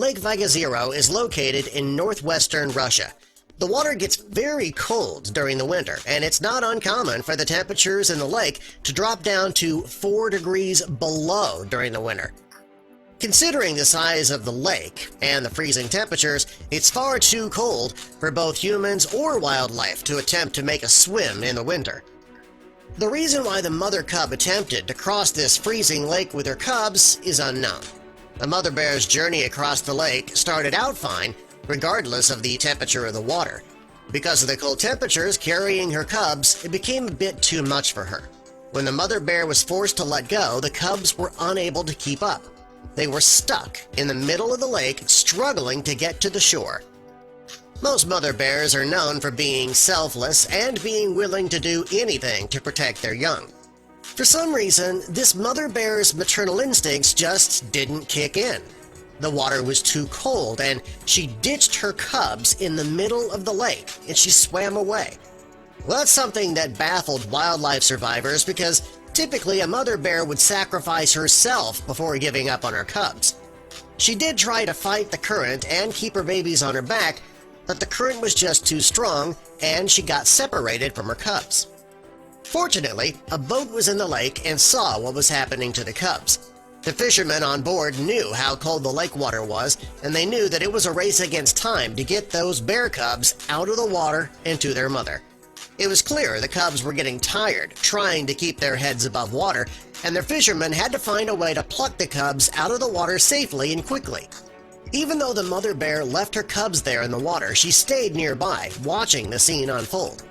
Lake Vigazero is located in northwestern Russia. The water gets very cold during the winter, and it's not uncommon for the temperatures in the lake to drop down to 4 degrees below during the winter. Considering the size of the lake and the freezing temperatures, it's far too cold for both humans or wildlife to attempt to make a swim in the winter. The reason why the mother cub attempted to cross this freezing lake with her cubs is unknown. The mother bear's journey across the lake started out fine, regardless of the temperature of the water. Because of the cold temperatures carrying her cubs, it became a bit too much for her. When the mother bear was forced to let go, the cubs were unable to keep up. They were stuck in the middle of the lake, struggling to get to the shore. Most mother bears are known for being selfless and being willing to do anything to protect their young. For some reason, this mother bear's maternal instincts just didn't kick in. The water was too cold, and she ditched her cubs in the middle of the lake, and she swam away. Well, that's something that baffled wildlife survivors because typically a mother bear would sacrifice herself before giving up on her cubs. She did try to fight the current and keep her babies on her back, but the current was just too strong, and she got separated from her cubs. Fortunately, a boat was in the lake and saw what was happening to the cubs. The fishermen on board knew how cold the lake water was, and they knew that it was a race against time to get those bear cubs out of the water and to their mother. It was clear the cubs were getting tired trying to keep their heads above water, and their fishermen had to find a way to pluck the cubs out of the water safely and quickly. Even though the mother bear left her cubs there in the water, she stayed nearby, watching the scene unfold.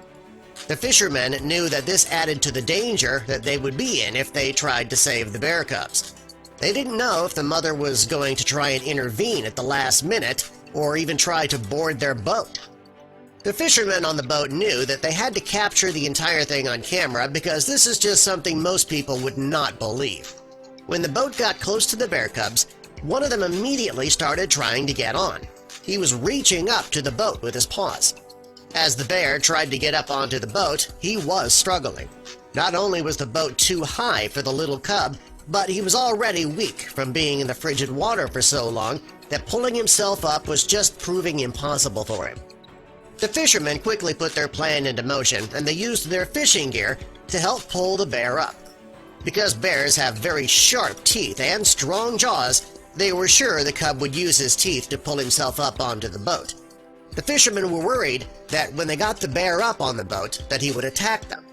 The fishermen knew that this added to the danger that they would be in if they tried to save the bear cubs. They didn't know if the mother was going to try and intervene at the last minute or even try to board their boat. The fishermen on the boat knew that they had to capture the entire thing on camera because this is just something most people would not believe. When the boat got close to the bear cubs, one of them immediately started trying to get on. He was reaching up to the boat with his paws. As the bear tried to get up onto the boat, he was struggling. Not only was the boat too high for the little cub, but he was already weak from being in the frigid water for so long that pulling himself up was just proving impossible for him. The fishermen quickly put their plan into motion, and they used their fishing gear to help pull the bear up. Because bears have very sharp teeth and strong jaws, they were sure the cub would use his teeth to pull himself up onto the boat. The fishermen were worried that when they got the bear up on the boat, that he would attack them.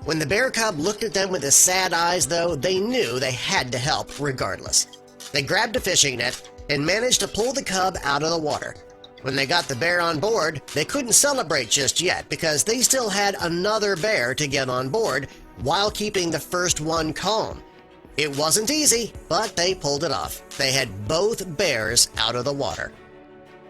When the bear cub looked at them with his sad eyes, though, they knew they had to help regardless. They grabbed a fishing net and managed to pull the cub out of the water. When they got the bear on board, they couldn't celebrate just yet because they still had another bear to get on board while keeping the first one calm. It wasn't easy, but they pulled it off. They had both bears out of the water.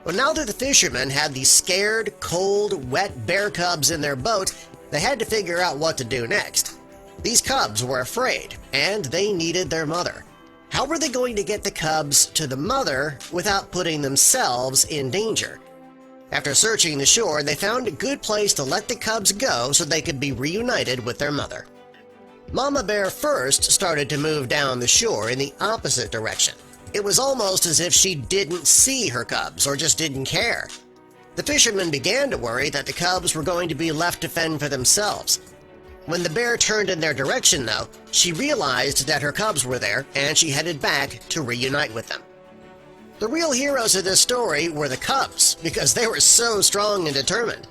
Well, now that the fishermen had these scared, cold, wet bear cubs in their boat, they had to figure out what to do next. These cubs were afraid, and they needed their mother. How were they going to get the cubs to the mother without putting themselves in danger? After searching the shore, they found a good place to let the cubs go so they could be reunited with their mother. Mama Bear first started to move down the shore in the opposite direction. It was almost as if she didn't see her cubs or just didn't care. The fishermen began to worry that the cubs were going to be left to fend for themselves. When the bear turned in their direction, though, she realized that her cubs were there, and she headed back to reunite with them. The real heroes of this story were the cubs, because they were so strong and determined.